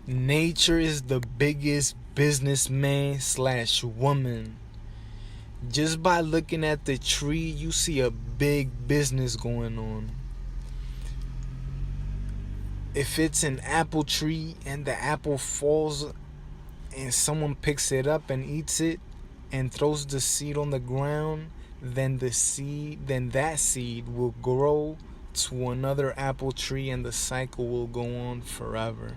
Nature is the biggest businessman slash woman. Just by looking at the tree, you see a big business going on. If it's an apple tree and the apple falls and someone picks it up and eats it and throws the seed on the ground, then that seed will grow to another apple tree and the cycle will go on forever.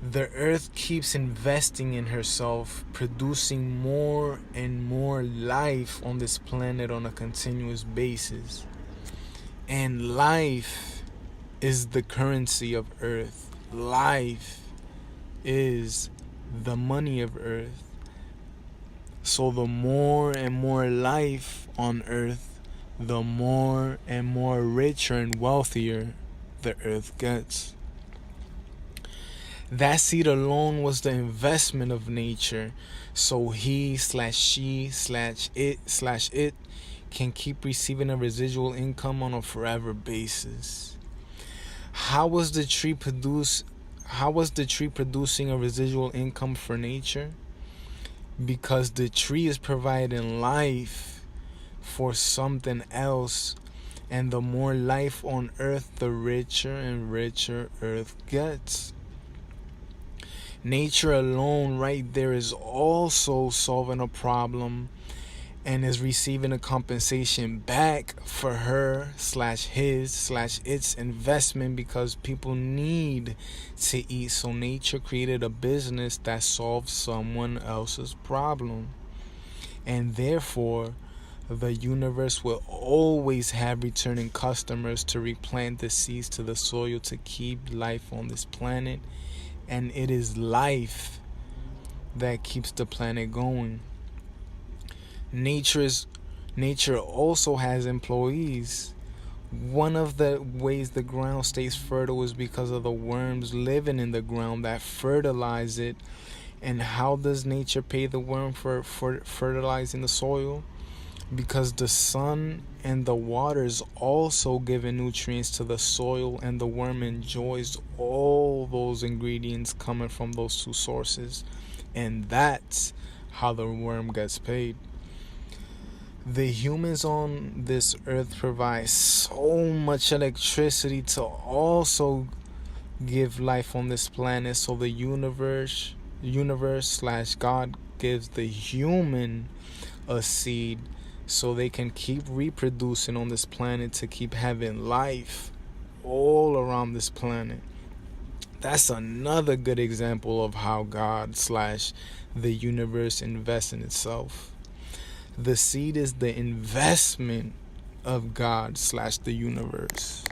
The earth keeps investing in herself, producing more and more life on this planet on a continuous basis. And life is the currency of earth. Life is the money of earth. So the more and more life on earth, the more and more richer and wealthier the earth gets. That seed alone was the investment of nature, so he slash she slash it can keep receiving a residual income on a forever basis. How was the tree producing a residual income for nature? Because the tree is providing life for something else, and the more life on earth, the richer and richer earth gets. Nature alone right there is also solving a problem and is receiving a compensation back for her slash his slash its investment, because people need to eat. So nature created a business that solves someone else's problem, and therefore the universe will always have returning customers to replant the seeds to the soil to keep life on this planet. And it is life that keeps the planet going. Nature also has employees. One of the ways the ground stays fertile is because of the worms living in the ground that fertilize it. And how does nature pay the worm for fertilizing the soil? Because the sun and the waters also giving nutrients to the soil, and the worm enjoys all those ingredients coming from those two sources, and that's how the worm gets paid. The humans on this earth provide so much electricity to also give life on this planet, so the universe slash God gives the human a seed so they can keep reproducing on this planet to keep having life all around this planet. That's another good example of how God slash the universe invests in itself. The seed is the investment of God slash the universe.